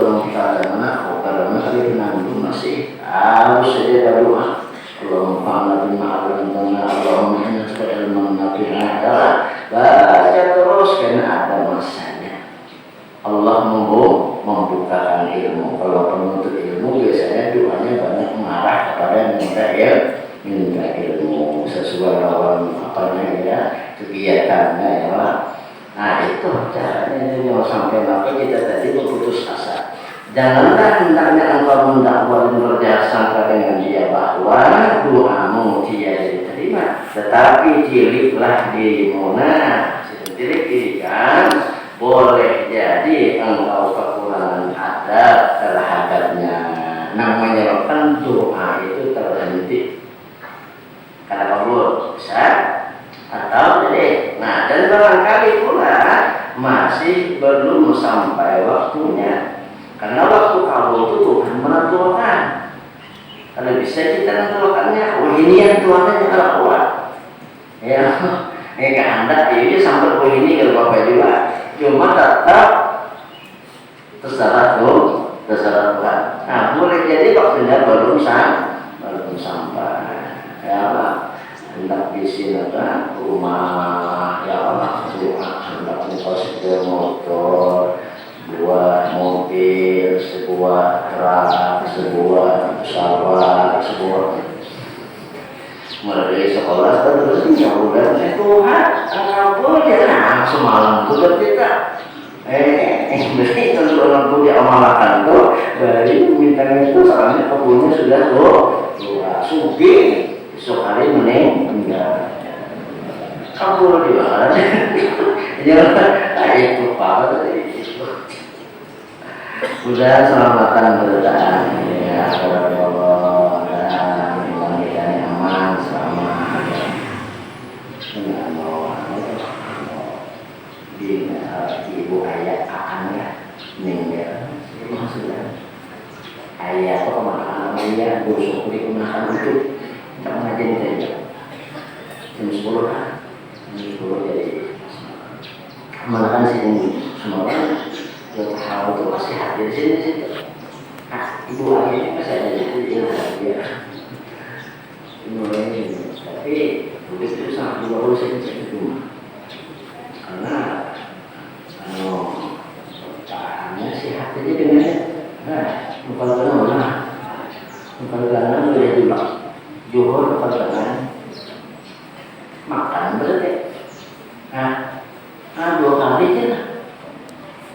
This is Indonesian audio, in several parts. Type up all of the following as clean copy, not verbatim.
orang kadang kadang kali nanggung masih harus saja berdoa. Allahumma bima alamtana Allahumma inna ilman nafi'an. Baca terus karena ada masanya. Allah membukakan ilmu. Kalau penuntut ilmu biasanya doanya banyak mengarah kepada minta ilmu sesuai lawan kegiatannya ya Pak. Nah itu caranya jangan sampai kita tadi berputus asa. Janganlah hendaknya engkau mendakwa dan berjasa dengan dia bahwa doamu tiada diterima, tetapi tiliklah dirimu. Nah, tilik diri kan boleh jadi engkau kekurangan adab terhadapnya. Namanya kan doa itu terhenti karena kabul bisa atau jadi. Nah, dan barangkali pula masih belum sampai waktunya. Karena waktu kabul itu Tuhan menentukan. Kalau bisa kita menentukannya, ini yang Tuhan yang kuat. Ya, kehendak ini sampai ini kalau Bapak juga. Cuma tetap terserah Tuhan. Nah, boleh jadi waktunya belum sampai. Ya Allah, hendak isi rumah. Ya Allah, hendak positif motor. Sebuah mobil, sebuah truk, sebuah pesawat, mulai sekolah terus jauh dari Tuhan. Engkau boleh semalam itu kita berarti tentu orang itu diamalkan tuh dari minta itu soalnya kebunnya sudah sugi besok hari meninggal. Kabur di mana? Jangan itu apa tadi? Mudah selamatan bertahan ya Allah dan kita aman selama dengan ibu ayah akannya meninggal itu maksudnya ayah atau makan ayah busuk digunakan untuk kita mengajian saja jam 10 jadi makan sini semua kita tahu tuh masih hadir sini situ. Ibu ayah saya jadi dia mulai tapi begitu sangat juga harus saya cuma karena caranya sehat aja dengan bukan karena boleh juga juhur bukan karena makan berarti dua kali aja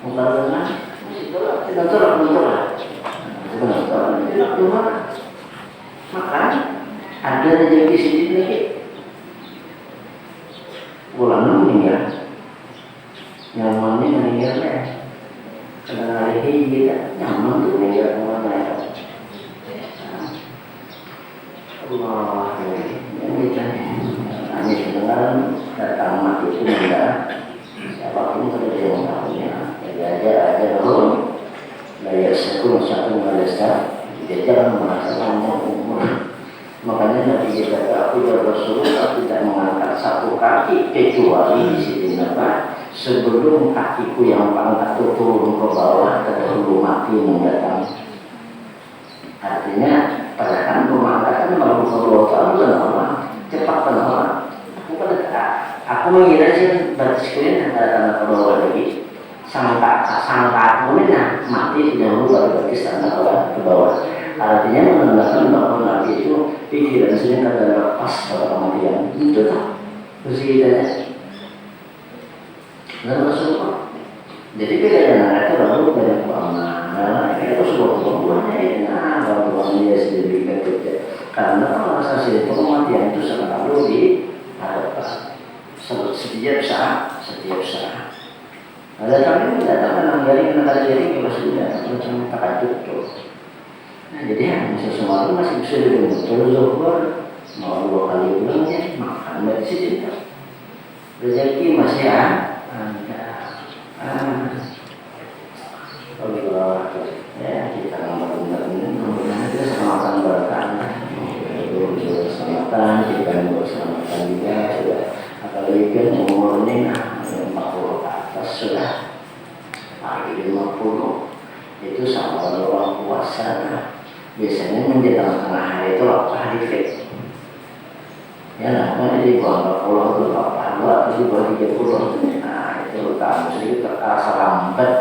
bukan karena bentar makan ada rezeki sedikit lagi bulan meninggal nyamannya meninggalnya karena hari kita nyaman tuh meninggal kemana Allah yang kita hanya kedengaran datang mati itu meninggal siapapun pada dia mengetahuinya jadi aja dulu dari sekolah satu madrasah dia jangan merasakannya umur. Makanya Nabi kita aku dan Rasulullah tidak mengangkat satu kaki kecuali di sini sebelum kakiku yang pangkat turun ke bawah terdahulu mati mendatang. Artinya pada pemangkatan kalau Allah Taala cepat penolak. Aku mengira sih bersekalian antara tanah ke bawah lagi. Sangka kemudian mati dahulu baru berarti tanah ke bawah. Artinya menandakan bahwa Nabi itu pikiran sini kada lepas pada kematian itu tak bersihidanya dan Rasulullah. Jadi bedanya itu lalu banyak banget itu sebuah kebuahannya bahwa dia sendiri kerja karena kalau asasi kematian itu selalu dihadapkan setiap saat. Ada kami datang menang jari kita sudah macam takajud tuh. Nah jadi sesuatu masih bisa dibentuk zuhur mau 2 kali bulannya makan dari situ rezeki masih ada Allah ya kita benar-benar kita selamatan berkah selamatan kita selamatan juga sudah apalagi kan umurnya 40 ke atas sudah lagi 50 jadi itu sama orang puasa. Biasanya menjelang tengah hari itu hari fix. Ya, namanya di bawah 40 itu 42 atau di bawah 30. Nah, itu kamu sedikit rasa lambat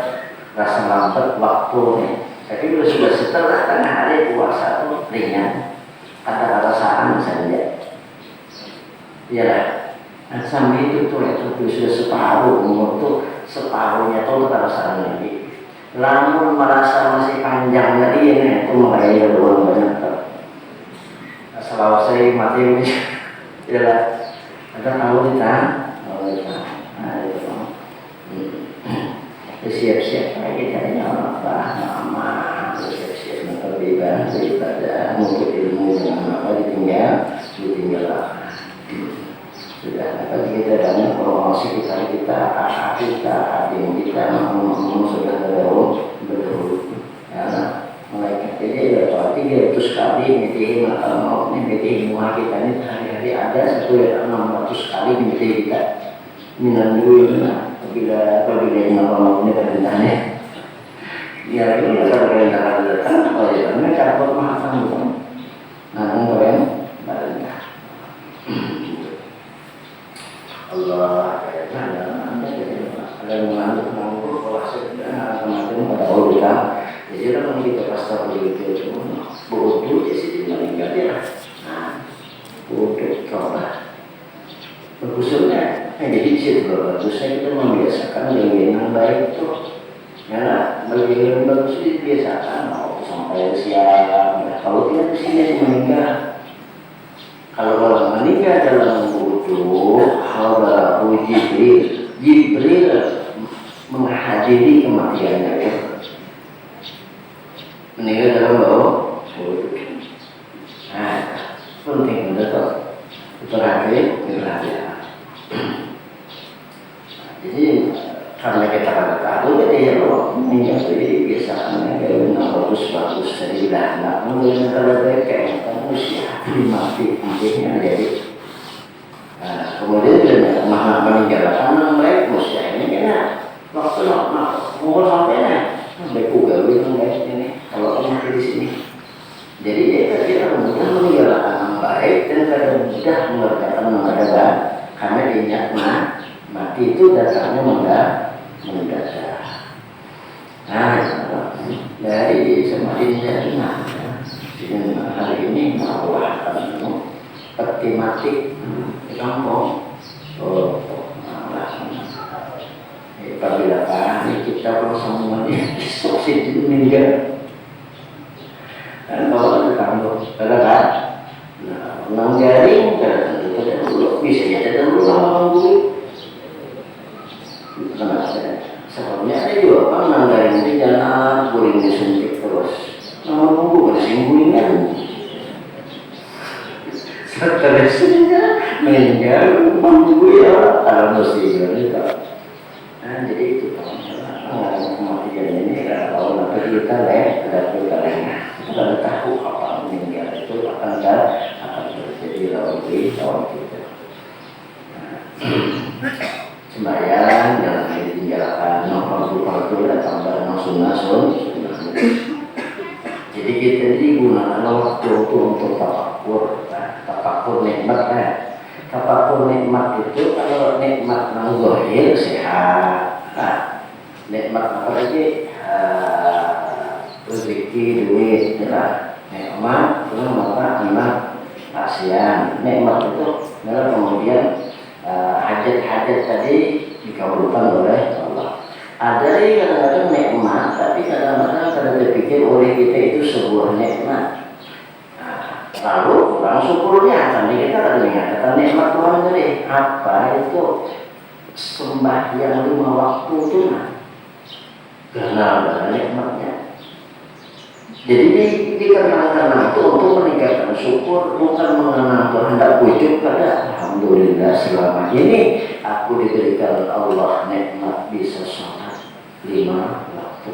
waktunya. Tapi sudah setelah tengah hari puasa itu ringan, ada perasaan saja. Ya, nah, sampai itu tuh itu sudah separuh umur tuh separuhnya tuh perasaan lagi. Lalu merasa masih panjang dari ini itu mulai ada orang banyak. Selalu saya mati ini. Tidak ada tahu kita, nah itu siap-siap kita ini apa nama siap-siap terlibat daripada untuk ilmu dengan apa ditinggal sudah apa kita banyak promosi kita kakak kita adik kita mau sudah berdahulu ya. Malaikat ini berarti 300 kali mimpi mau mimpi semua kita ini hari-hari ada satu ya 600 kali mimpi kita minum dulu apabila ini mau ini perintahnya ya ini kalau perintah datang kalau ya karena cara pemahaman bukan nah kalian perintah Allah ada mengandung pola sebenarnya kemarin pada kita. Jadi orang kita pastor begitu bodoh di sini meninggal dia. Nah, bodoh coba. Bagusnya, jadi situ bagusnya kita membiasakan yang baik itu. Ya, bagi yang bagus dibiasakan mau sampai siang. Kalau tidak di sini meninggal. Kalau orang meninggal dalam bodoh, kalau Jibril menghadiri kematiannya. Meninggal dalam bodoh. Nah, penting betul. Terakhir. Jadi karena kita pada tahu jadi ya meninggal itu biasanya kalau bagus jadi dah mungkin kalau kayak manusia mati intinya jadi kemudian dia meninggalkan nama baik manusia ini kena waktu umur sampai sampai Google itu baik ini kalau mati di sini jadi dia mudah meninggalkan nama baik dan kadang mudah mengerjakan nama baik karena ingat mati itu datangnya mendadak. Nah, dari semakin dari dengan hari ini malah peti mati di kampung. Apabila ini kita semuanya distorsi meninggal. Dan kalau di kampung, kan? Nah, jaring kan tentu bisa jadi dulu lama dulu. Sebabnya ada juga apa nanggarin itu jangan guling disuntik terus. Nama bumbu bersih gulingan. Seterusnya meninggal bumbu ya kalau mesti gitu. Nah jadi itu kalau kematian ini kalau nanti kita ada kita lengah kita tahu apa meninggal itu akan terjadi lawan kita. Sembahyang jangan ditinggalkan fardu dan tambah sunnah. Jadi kita digunakan waktu untuk tafakur nikmat kan. Tafakur nikmat itu kalau nikmat yang zahir sehat, nikmat apa lagi rezeki duit, nikmat itu nikmat kasihan. Nikmat itu adalah kemudian hajat-hajat tadi dikabulkan oleh Allah. Ada yang kadang-kadang nikmat, tapi kadang-kadang terpikir oleh kita itu sebuah nikmat. Lalu kurang syukurnya, karena kita akan menyatakan nikmat Tuhan tadi. Apa itu sembahyang 5 waktu itu? Kenal dengan nikmatnya. Jadi dikarenakan itu untuk meningkatkan syukur, bukan mengenal Tuhan hendak pujuk pada alhamdulillah selama ini aku diberikan Allah nikmat bisa sholat 5 waktu.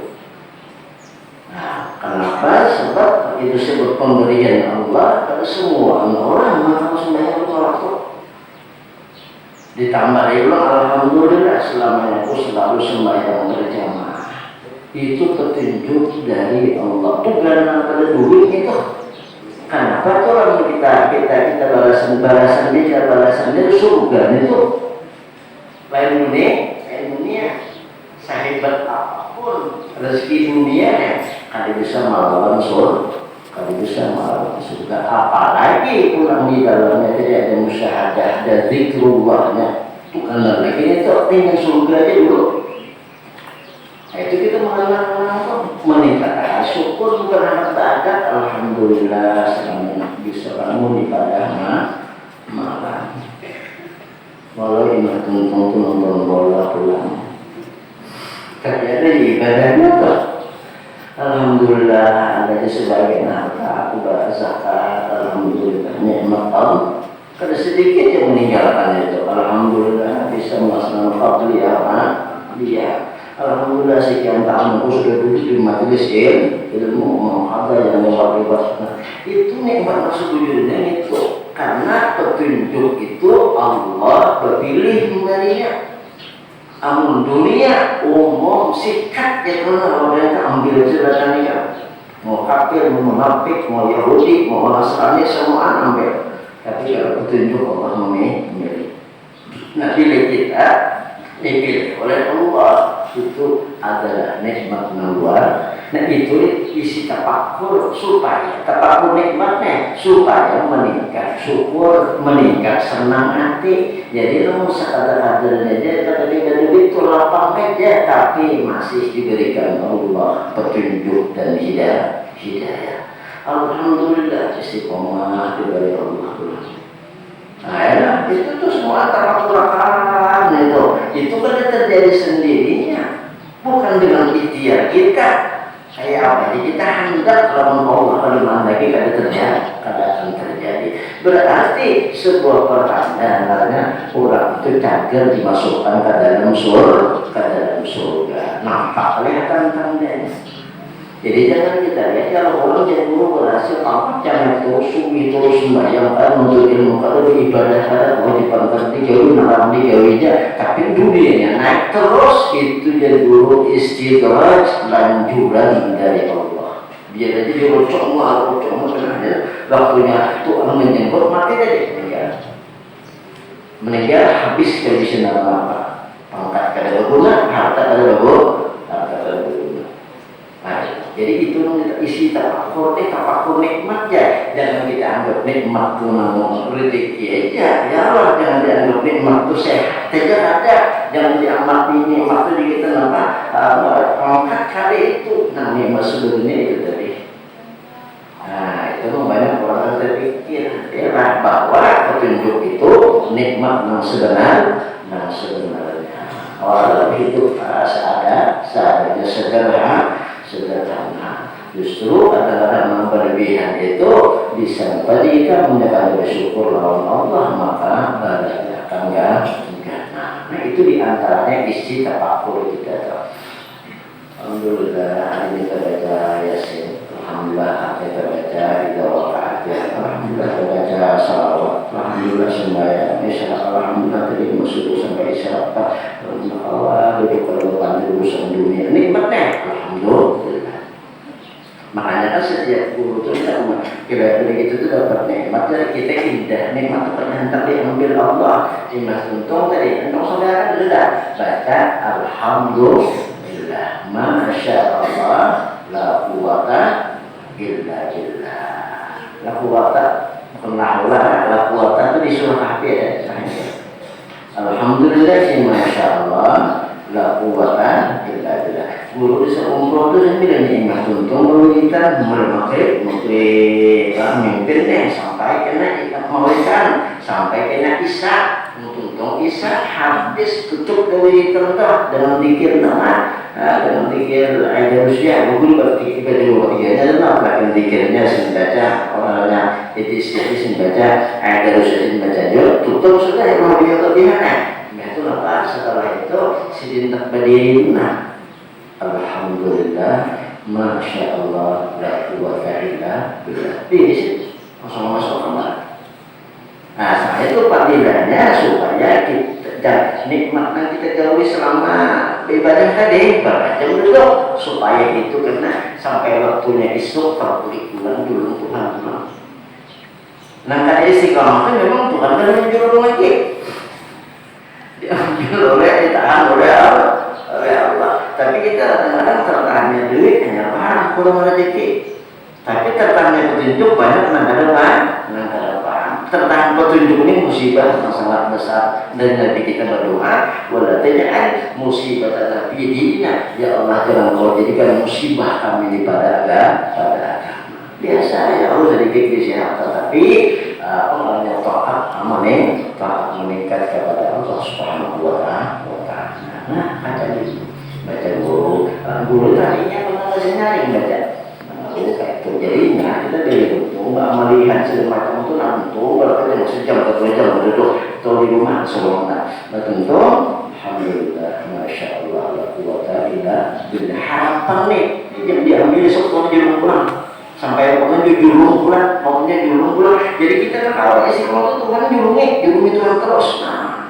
Nah, kenapa? Sebab itu sebut pemberian Allah pada semua orang maka sembahyang 5 waktu. Ditambah ulang alhamdulillah selama aku selalu sembahyang berjamaah. itu petunjuk dari Allah, bukan pada duit itu. Kenapa tuh orang kita balasan dia surga itu lain dunia sehebat apapun rezeki dunia kali bisa melawan surga, apalagi pulang di dalamnya tidak ada musyahadah dan zikrullah-nya, bukan lagi itu dengan surga aja dulu. Nah, itu kita meningkat syukur bukan hanya bakat. Alhamdulillah selama bisa bangun ibadah malam. Walau ini tuntung nonton bola pulang. Ternyata ibadahnya tuh. Alhamdulillah adanya sebagian harta, ibadah zakat. Alhamdulillah nikmat Allah. Kada sedikit yang meninggalkan itu. Alhamdulillah bisa melaksanakan fadliyah dia. Alhamdulillah sekian tahun aku sudah duduk di majelis ilmu muhabbah yang lewat itu nikmat sejujurnya itu karena petunjuk itu Allah berpilih memberinya. Amun dunia umum sikat ya kalau mereka ambil jabatan ini mau kafir, mau munafik, mau Yahudi, mau Nasrani semua ambil. Tapi kalau petunjuk Allah memilih. Nah pilih kita dipilih oleh Allah itu adalah nikmat luar. Nah itu isi tafakur supaya tafakur nikmatnya supaya meningkat syukur, meningkat senang hati. Jadi kamu sekadar-kadarnya aja tadi itu lapang aja, tapi masih diberikan Allah petunjuk dan hidayah. Alhamdulillah istiqomah diberi Allah. Nah ya, itu tuh semua tafakur itu kan terjadi sendirinya, bukan dengan ikhtiar kita. Kayak apa? Kita hendak kalau Allah kalau lagi kada akan terjadi. Berarti sebuah pertanda karena orang itu cager dimasukkan ke dalam surga. Nampak kelihatan tandanya. Jadi jangan kita lihat kalau orang jadi guru berhasil apa jangan terus sembahyang untuk ilmu kalau ibadah kada kewajiban dijauhi nalar dijauhinya, tapi dunianya naik terus itu jadi guru istidraj lanjuran dari Allah. Biar aja dia bocok kenanya waktunya Tuhan menjemput mati tadi meninggal habis dari sinar apa pangkat kada berguna, harta kada berguna. Jadi itu isi tafakur nikmat ya. Jangan kita anggap nikmat itu rezeki aja. Ya Allah, jangan dianggap nikmat itu sehat aja ada. Jangan dianggap nikmat itu kita angkat kali itu. Nah nikmat sebenarnya itu tadi. Nah itu banyak orang terpikir ya bahwa petunjuk itu nikmat yang sebenarnya. Orang hidup seadanya sederhana. Justru kadang-kadang berlebihan itu bisa jika menjaga bersyukur lawan Allah maka badannya akan enggak. Nah itu diantaranya isi tafakur kita. Alhamdulillah hari ini kita baca Yasin. Alhamdulillah kita baca Idawakaat. Alhamdulillah kita baca salawat. Alhamdulillah sembahyang. Alhamdulillah tadi masuk sampai isyarat. Alhamdulillah duduk keluar urusan dunia nikmatnya. Alhamdulillah. Makanya kan setiap guru itu kira-kira gitu tuh dapat nikmat dari kita indah nikmat itu ternyata diambil Allah. Mas untung tadi untung saudara sudah baca Alhamdulillah, Masya Allah, la quwata illa billah. La quwata la quwata itu di surah Kahfi ya. Alhamdulillah sih Masya Allah, la quwata illa billah. Guru bisa umroh itu saya bilang nikmat untung kalau kita memimpin sampai kena mawaikan sampai kena isya untung isya habis tutup dari terentah dengan dikir dengan dikir ada usia guru berarti ibadah tiga dan apa dikirnya sembaca orangnya itu sembaca ada usia sembaca juga tutup sudah yang mau dia kelebihan itu apa setelah itu sidin berdiri Alhamdulillah, Masya Allah, la quwwata illa billah. Ini sih masuk kamar. Nah, saya itu panggilannya supaya kita dan nikmatnya kita jauhi selama beribadah tadi berjam dulu supaya itu kena sampai waktunya esok terbeli bulan dulu Tuhan. Nah kata istiqomah itu memang Tuhan kan menjuru lagi diambil ditahan oleh Allah. Tapi kita kadang-kadang tertahannya duit hanya paham kurang rezeki. Tapi tertahannya petunjuk banyak menangkap paham. Tertahan petunjuk ini musibah yang sangat besar dan Nabi kita berdoa wala taj'al musibah Nabi dina ya Allah jangan kau jadikan musibah kami pada agama. Biasa ya Allah sedikit sehat tetapi pengaruhnya taat meningkat kepada Allah Subhanahu wa Ta'ala. Nah, baca guru tadinya pernah nyaring baca. Kayak itu jadinya kita dari itu nggak melihat semacam itu nanti berarti sejam atau 2 jam duduk atau di rumah sebelumnya. Nah tentu alhamdulillah masya Allah la quwwata illa billah. Harapan nih yang diambil sebelum di rumah sampai pokoknya di julung bulan. Jadi kita kan kalau isi kalau itu kan julungi Tuhan terus. Nah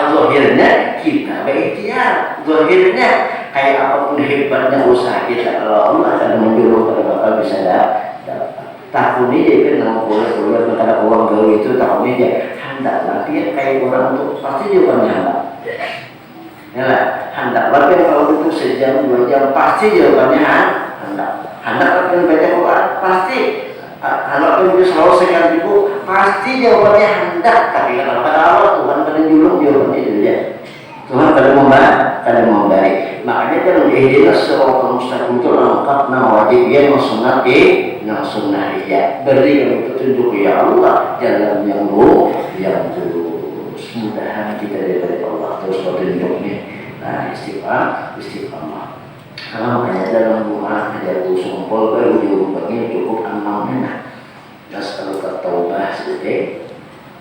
zahirnya kita berikhtiar, zahirnya kayak apapun hebatnya usaha kita kalau Allah akan menjulung pada bakal bisa dapat. Tahun ini dia kan boleh berkata uang gawe itu tahun ini dia hendaklah dia kayak orang itu pasti jawabannya hendak. Ya lah, hendaklah dia kalau itu sejam 2 jam pasti jawabannya hendak. Hendak kan baca Quran pasti. Kalau itu selalu sekian ribu pasti jawabannya hendak. Tapi kalau kata Allah Tuhan kadang julung jawabannya itu ya. Tuhan kadang memberi. Makanya kan ihdinas siratal mustaqim itu lengkap wajib ya sunnah sunnah ya. Beri petunjuk ya Allah jalan yang lurus. Mudahan kita dari Allah terus petunjuknya. Nah istiqamah. Kalau makanya dalam rumah ada sumpul baru diubahnya cukup 6 menit. Terus kalau taubah sedikit,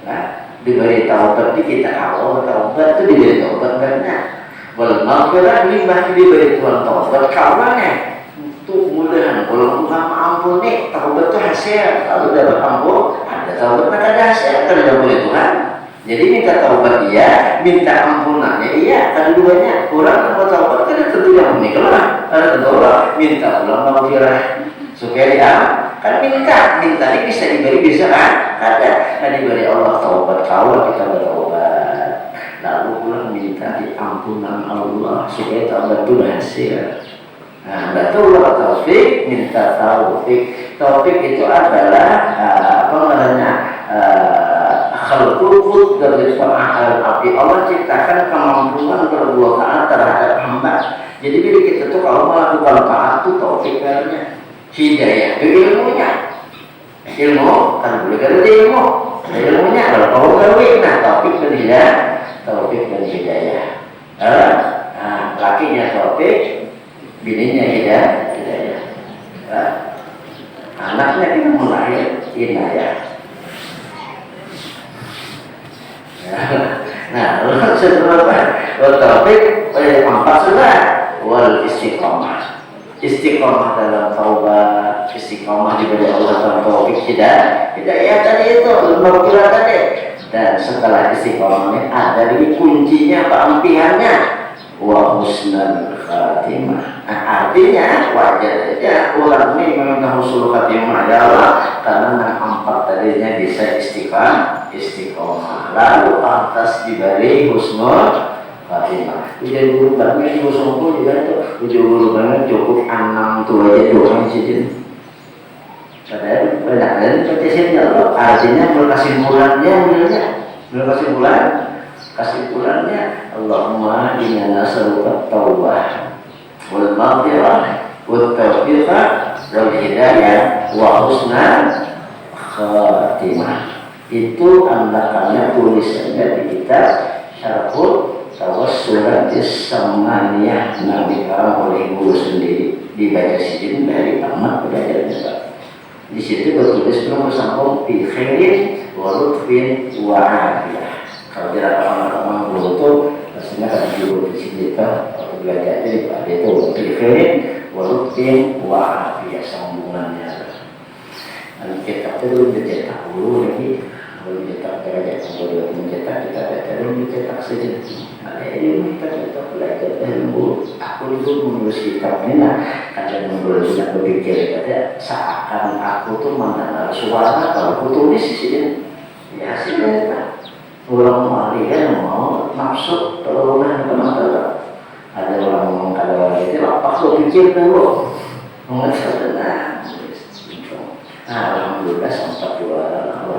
nah diberi taubat kita awal taubat itu diberi taubat karena wal maghfirah limbah diberi Tuhan taubat kawannya untuk mudahan kalau Tuhan ampun nih taubat itu hasil kalau dapat ampun ada taubat ada hasil kalau dapat Tuhan. Jadi minta taubat iya, minta ampunannya iya, keduanya orang tanpa taubat kan tentu yang unik lah. Tentu minta ulang maghfirah supaya dia kan minta ini bisa diberi bisa kan? Ada, diberi Allah taubat kalau kita bertaubat, lalu pulang minta diampunan Allah supaya taubat itu hasil. Nah, betul taufik minta taufik itu adalah apa namanya? Khalqul dari pengakal api Allah ciptakan kemampuan berbuat taat terhadap hamba. Jadi bila kita tuh kalau melakukan taat itu taufiknya hidayah ilmunya ilmu kan boleh kalau ilmunya kalau kau gawe nah taufik dan hidayah lakinya taufik bininya hidayah anaknya kita mulai inayah. Nah, setelah taufik 4 sudah wal istiqomah dalam taubat, istiqomah diberi Allah dalam taufik hidayah tadi itu lembar kira tadi. Dan setelah istiqomahnya ada lagi kuncinya keampihannya wa husnul khatimah. Nah, artinya wajar saja orang ini meminta husnul khatimah ya Allah karena 4 tadinya bisa istiqomah lalu atas diberi husnul khatimah. Ujian guru banget di musuhku juga tuh ujian guru banget cukup 6 tuh aja doang sih. Padahal banyak kesimpulannya loh. Artinya kesimpulannya Allahumma inna nas'aluka taubah wal maghfirah wat taufiq wal hidayah wa husnul khatimah. Itu andakannya tulisannya di kitab Syarhul Tawassulat Samaniyah Nabi Karam oleh guru sendiri dibaca sidin dari Ahmad belajarnya. Di situ bertulis belum bersambung bi khairin wa lutfin wa afiyah. Kalau tidak teman-teman guru itu maksudnya kan guru di sini atau belajar itu ada itu bi khairin wa lutfin wa afiyah sambungannya. Dan kitab itu belum dicetak dulu lagi Kalau dicetak derajat kalau mencetak kita baca dan dicetak saja. Ada ilmu kita belajar ilmu. Aku itu menulis kitab ini nah kadang menulis tidak berpikir kata seakan aku tuh mendengar suara kalau aku tulis di sini. Ya hasilnya orang malian mau nafsu terlalu kenapa ada orang ngomong kalau itu apa lo pikir dulu mengenai alhamdulillah sempat dua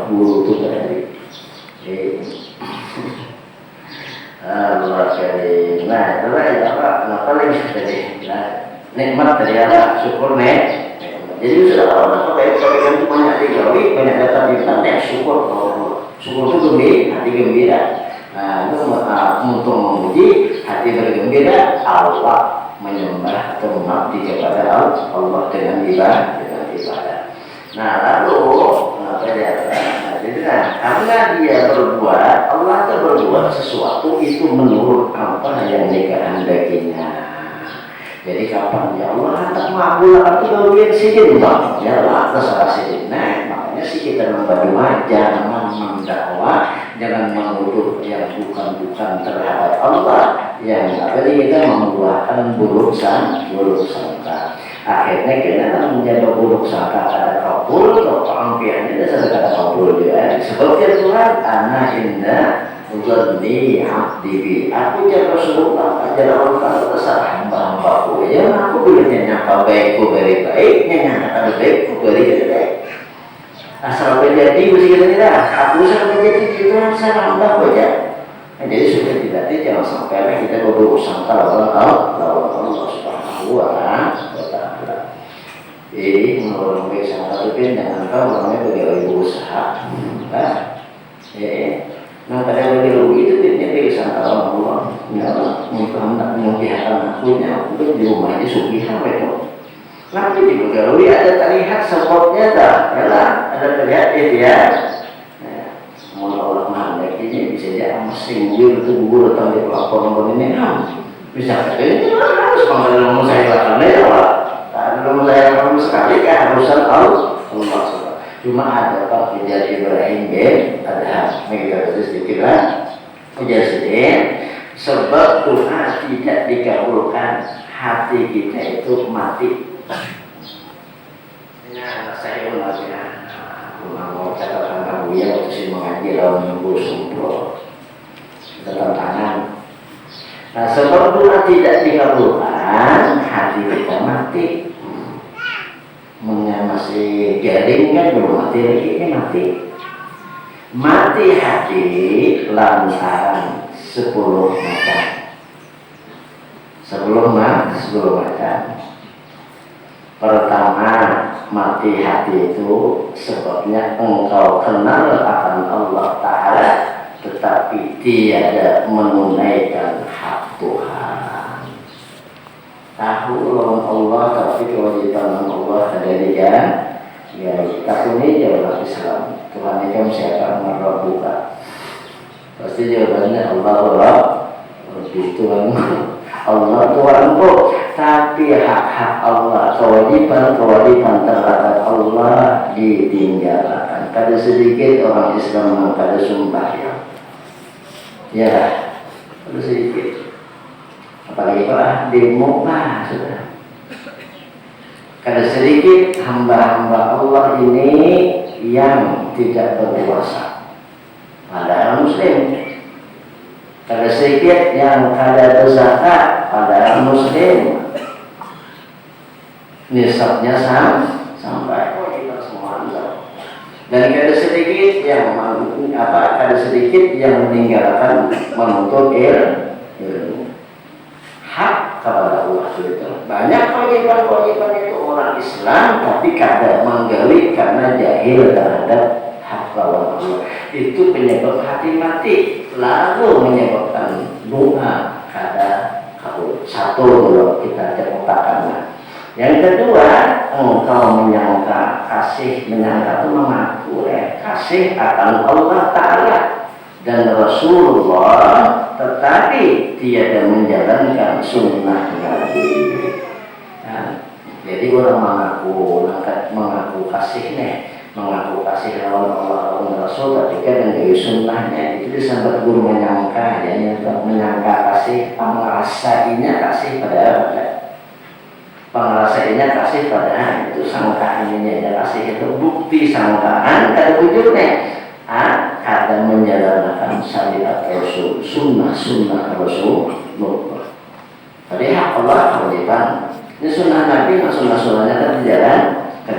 guru itu dari Allah karim. Nah, apa lagi tadi? Nah, nikmat dari Allah, syukur nih. Jadi sudah orang pakai itu banyak digawi, banyak dapat dipanen, syukur. Syukur itu hati gembira. Nah, itu untuk memuji hati bergembira, Allah menyembah atau mengabdi kepada Allah dengan ibadah. Nah lalu karena dia berbuat, Allah itu berbuat sesuatu itu menurut apa yang dikehendakinya. Jadi kapan ya Allah tak mabul atau bagian sidin bang, ya Allah terserah sidin. Nah makanya sih kita membagi jangan mendakwa, jangan menuduh yang bukan terhadap Allah, yang tadi kita membuahkan buruk sangka. Akhirnya kita menjaga buruk sangka pada kabul atau pengampiannya dasar kata kabul dia seperti Tuhan anak indah Uzadni abdi aku jaga Rasulullah ajar Allah terserah hamba-hambaku ya aku bilangnya nyangka baikku very baiknya nyangka baikku very baik asal menjadi mesti kita tidak aku asal menjadi kita saya hamba aja jadi sudah dilatih jangan sampai kita buruk sangka lawan Allah Subhanahu wa ta'ala. Jadi menurut baik sama satu jangan kau orangnya bagi ibu usaha. Nah kadang bagi ibu itu dia baik sama Allah. Ya untuk hendak membiarkan akunya untuk di rumahnya sugiha itu. Nanti di Bagawi ada terlihat sebabnya dah, ada terlihat itu ya. Mohon Allah maha ini bisa jadi masing itu guru datang di pelapor ini bisa ini harus mengenal saya lakukan ya Allah. Belum saya lakukan sekali keharusan Allah. Cuma ada Pak Ujar Ibrahim bin Adham mereka sedikit lah ujar sedikit sebab doa tidak dikabulkan hati kita itu mati. Ini anak saya umatnya mau catatan kamu ya waktu saya mengaji lawan nunggu sumpah tantangan. Nah sebab doa tidak dikabulkan hati kita mati. Masih garing kan belum mati lagi ini mati hati lantaran 10 macam sebelum macam. Pertama mati hati itu sebabnya engkau kenal akan Allah Ta'ala tetapi tiada menunaikan hak Tuhan. Tahu lawan Allah tapi kewajiban Allah dari ya takuni jawab Islam Tuhan itu siapa merabbuka pasti jawabannya Allah Tuhan Allah Tuhanku tapi hak-hak Allah kewajiban terhadap Allah ditinggalkan. Kada sedikit orang Islam kada sumpah ya kada sedikit apalagi kalau demo lah sudah. Kada sedikit hamba-hamba Allah ini yang tidak berpuasa padahal Muslim. Kada sedikit yang kada berzakat padahal Muslim. Nisabnya sampai kita semua dan kada sedikit yang meninggalkan menuntut ilmu. Hak kepada Allah itu banyak kewajiban itu orang Islam tapi kada menggali karena jahil terhadap hak lawan Allah itu penyebab hati mati lalu menyebabkan doa kada kabul. Satu kalau kita ceritakan. Yang kedua engkau menyangka menyangka itu mengaku kasih akan Allah Ta'ala dan Rasulullah tetapi tiada menjalankan sunnah Nabi. Nah, jadi orang mengaku kasih mengaku kasih lawan Allah lawan Rasul, tapi kan dari sunnahnya itu disambat guru menyangka, ya, menyangka kasih, pengrasainya kasih pada pengrasainya kasih pada itu sangkaannya kasih itu bukti sangkaan kada wujudnya. Kada menjalankan syariat Rasul, sunnah Rasul. Jadi hak Allah kewajiban. Ini sunnah Nabi, sunnah-sunnahnya kan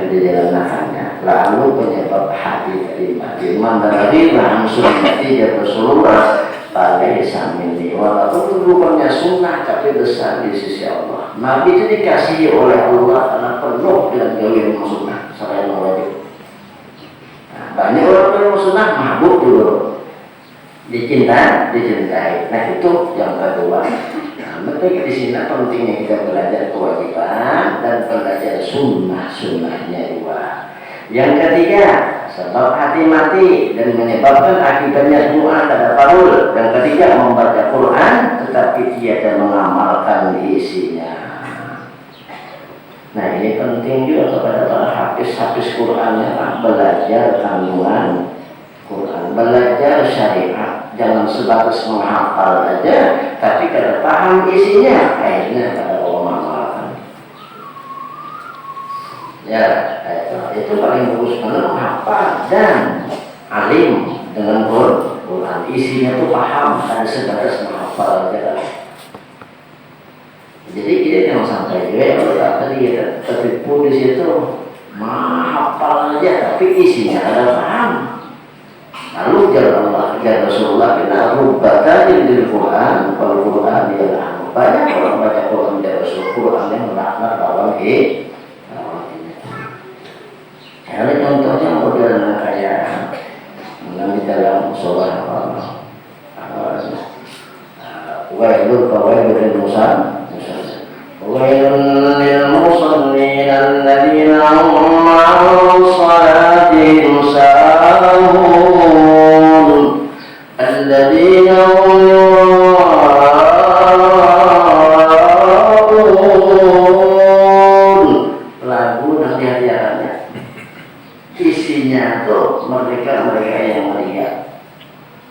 dijalankannya. Lalu penyebab hati terima iman dan lagi langsung hati ya Rasulullah pada samini. Walaupun bukannya sunnah tapi besar di sisi Allah. Nabi itu dikasihi oleh Allah karena penuh dengan gawai sunnah selain wajib. Banyak orang yang sunnah mabuk dulu, dicintai. Nah itu yang kedua. Nah, betul di sini pentingnya kita belajar kewajiban dan belajar sunnahnya dua. Yang ketiga, sebab hati mati dan menyebabkan akibatnya doa pada Paul. Yang ketiga, membaca Quran tetapi tiada mengamalkan isinya. Nah ini penting juga kepada para hafiz Qurannya, belajar kandungan Quran, belajar syariat, jangan sebatas menghafal aja, tapi kada paham isinya, akhirnya kada mau mengamalkan. Ya, itu paling bagus mana menghafal dan alim dengan Quran, isinya tuh paham, kada sebatas menghafal aja. Jadi kita jangan sampai juga kalau tadi kita tertipu di situ, menghafal aja tapi isinya ada paham. Lalu jalan Allah, jalan Rasulullah kita rubah kajian di Quran, kalau Quran dia banyak orang baca Quran dari Rasul, Quran yang melaknat lawan ini. Ini contohnya model kayak di dalam surah Wailul Musa. وَيْلٌ لِلْمُصَلِّينَ الَّذِينَ هُمْ عَنِ صَلَاتِهِمْ سَاهُونَ الَّذِينَ هُمْ يُرَاءُونَ. Lagu dan hadiahnya isinya tuh mereka yang meriah.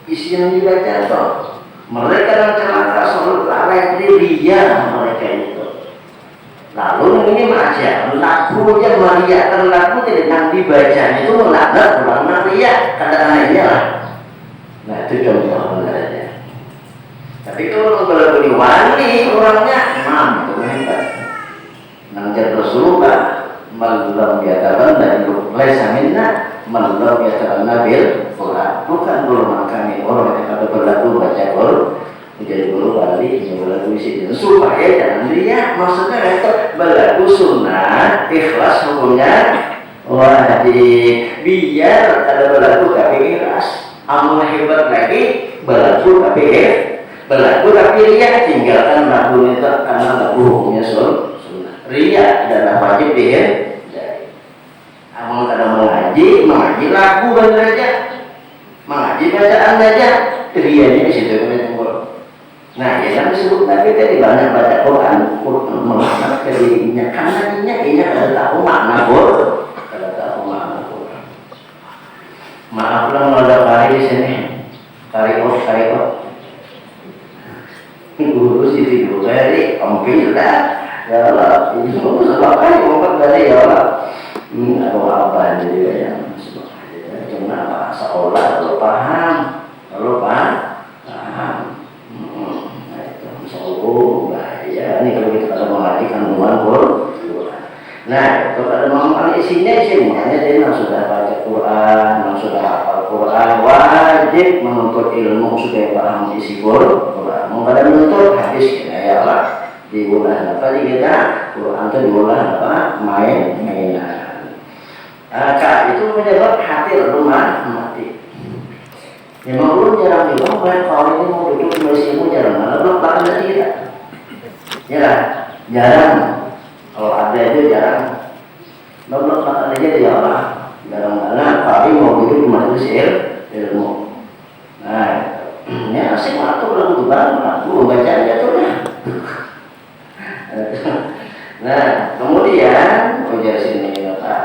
Isinya dibaca tuh mereka yang celaka selalu lalai ria mereka itu. Lalu ini macam lagu yang meriahkan lagu tidak dibaca itu melaknat orang meriah kata-katanya lah. Nah itu contoh sebenarnya. Tapi kalau lagu diwali orangnya mampu hebat. Nangjar Rasulullah malam yataban dan laisa minna malam yataban bil Quran. Bukan golongan kami orang yang kata berlaku baca Quran menjadi guru wali yang berlaku isi supaya jangan dia maksudnya itu berlaku sunnah ikhlas hukumnya wajib biar ada berlaku tapi ikhlas amal hebat lagi berlaku tapi ria tinggalkan lagu itu karena lagu hukumnya sunnah ria adalah wajib dia amal kadang mengaji lagu bener aja mengaji bacaan aja rianya di situ kan. Nah, ya yang disebut Nabi tadi banyak baca Quran mengenal ke dirinya karena ini kada tahu makna Quran, Maaf lah ada kari sini, kari kok. Guru sih video kari, ambil lah, ya Allah, ini semua sebab kari ngomong dari ya Allah, atau apa jadi yang cuma bahasa olah kalau paham. Ya, ini kalau kita ada mengaji kandungan Quran. Nah, kalau ada mengamalkan isinya dia sudah baca Quran, sudah hafal Quran, wajib menuntut ilmu supaya paham isi Quran. Mau pada menuntut hadis ya Allah diulah apa kita Quran itu diulah apa mainan. Itu menyebab hati rumah mati. Memang belum jarang juga, kalau ini mau duduk di masjidmu jarang, belum bahkan dari kita. Ya, jarang. Kalau ada itu jarang. Belum bahkan aja dia Allah. Jarang-jarang, tapi mau duduk di majelis ilmu. Nah, ini asing waktu lagu baca aja tuh. Nah, kemudian ujar sini kata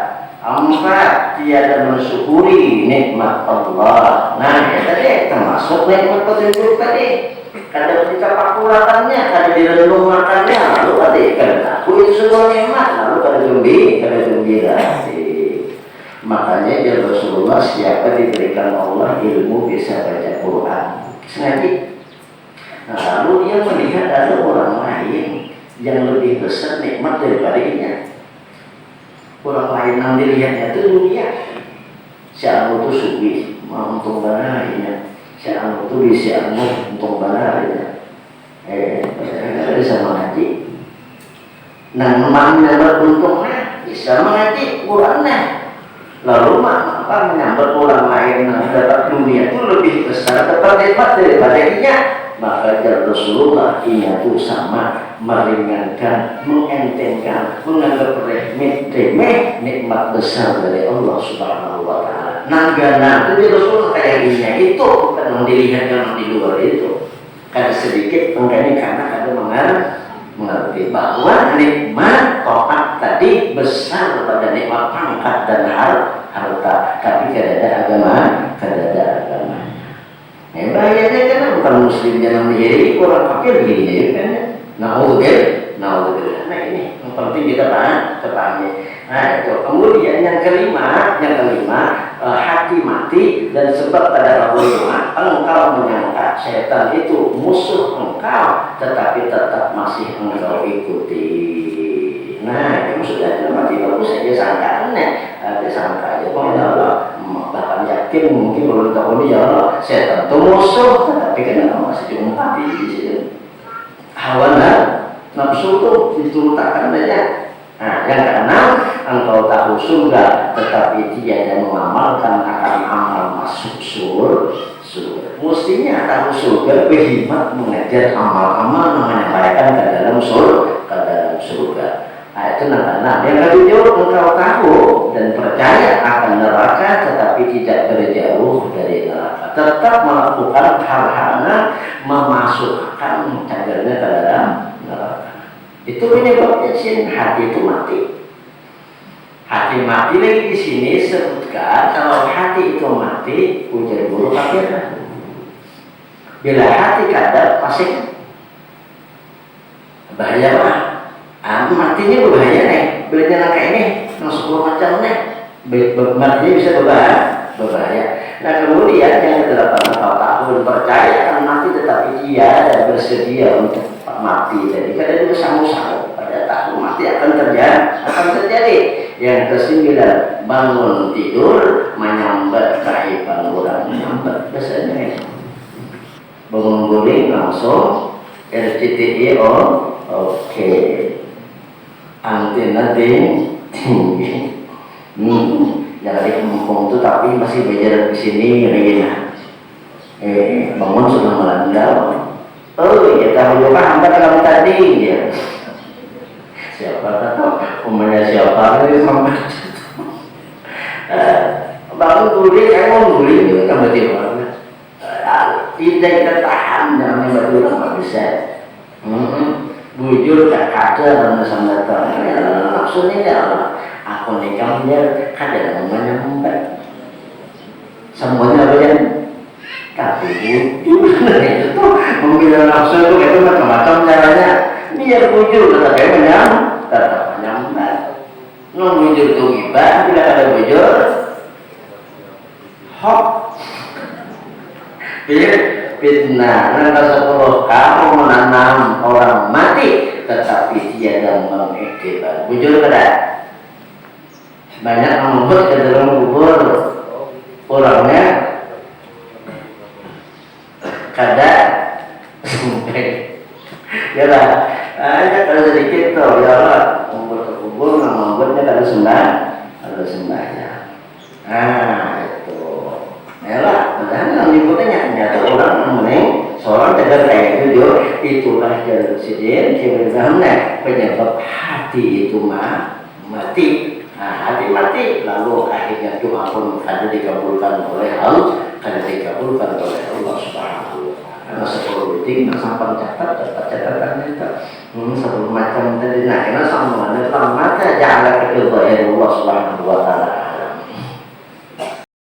4 tiada mensyukuri nikmat Allah. Nah, ya tadi termasuk nikmat petunjuk tadi. Kada kita pakulakannya, kada direnungkannya, lalu tadi kada aku itu semua nikmat, lalu kada gembira. Makanya dia Rasulullah siapa diberikan Allah ilmu bisa baca Quran. Sengaja. Nah, lalu dia melihat ada orang lain yang lebih besar nikmat daripada ini. Orang lain yang dilihatnya itu dunia. Si anu itu suwi, mau untung banarnya. Si anu itu bisa anu untung banarnya. Bisa mengaji. Nah, memangnya beruntungnya bisa mengaji Qurannya. Lalu apa menyambar orang lain yang dapat dunia itu lebih besar dapat nikmat daripada ini. Maka Rasulullah ini itu sama meringankan, mengentengkan, menganggap remeh nikmat besar dari Allah Subhanahu wa Ta'ala. Nanggana itu Rasulullah kayak ini itu bukan yang dilihat yang di luar itu. Kada sedikit makanya karena kada mengerti bahwa nikmat taat tadi besar daripada nikmat pangkat dan harta, tapi kada ada agama. Bahayanya kan bukan muslim jangan menjadi orang kafir gini kan. Naudzubillah. Nah ini yang penting kita pahami. Nah itu kemudian yang kelima hati mati dan sebab pada rahimah engkau menyangka setan itu musuh engkau tetapi tetap masih engkau ikuti. Nah itu sudah mati bagus saja sangkaannya. Ada sangka aja kok ya Allah. Bahkan yakin mungkin belum tahu ini ya Allah setan itu musuh tetapi kan masih jumpa di sini. Hawa nafsu itu diturunkan banyak. Nah, yang keenam, engkau tahu surga tetapi tiada mengamalkan akan amal masuk surga. Mestinya tahu surga berhikmat mengajar amal-amal menyampaikan ke dalam surga. Nah, itu yang ketujuh, engkau tahu dan percaya akan neraka tetapi tidak berjauh dari neraka. Tetap melakukan hal-hal memasukkan cagarnya ke dalam neraka. Itu menyebabkan hati itu mati. Hati mati lagi di sini sebutkan kalau hati itu mati ujar guru kafir. Bila hati kadar pasti bahaya lah. Matinya berbahaya nih. Bila jalan kayak ini, 10 macam nih. Matinya bisa berbahaya. Nah kemudian yang ke-8 tahun percaya akan mati tetapi dia dan bersedia untuk mati. Jadi kadang itu sanggup pada tahun mati akan terjadi. Yang ke-9 bangun tidur menyambat kaiban orang menyambat biasanya. Bangun guling langsung RCTI oke. Antena tinggi. Jangan di kampung itu tapi masih belajar di sini Regina. Bangun sudah melandau. Oh ya tahu juga anda kalau tadi ya. Siapa tahu umumnya siapa ini sampai bangun guling, guling juga kan betul banget. Tidak kita tahan jangan betul nggak bisa. Bujur tak ada sama datang. Maksudnya ya aku nikahnya kada namanya membaik. Semuanya apa ya? Tapi bujur itu tuh memilih nafsu itu itu macam-macam caranya. Biar bujur tetap menyambat. Bujur itu gibah bila ada bujur hok. Fitnah. Nomor 10 kamu menanam orang mati tetapi tiada mengiktibar. Bujur kada? Banyak membuat ke dalam kubur orangnya kada ya lah. Ada kalau sedikit tuh ya Allah membuat ke kubur membuatnya kada sembahyang. Itu ya lah. Padahal yang dibuatnya nyata orang meneng seorang tegar kayak itu itulah jalur sidin sebenarnya penyebab hati itu mati. Nah, hati mati lalu akhirnya doa pun kada dikabulkan oleh Allah Subhanahu wa taala. 10 detik sampai dapat catatan itu 10 macam tadi nah karena sama ada mata jalan ke Allah Subhanahu wa taala.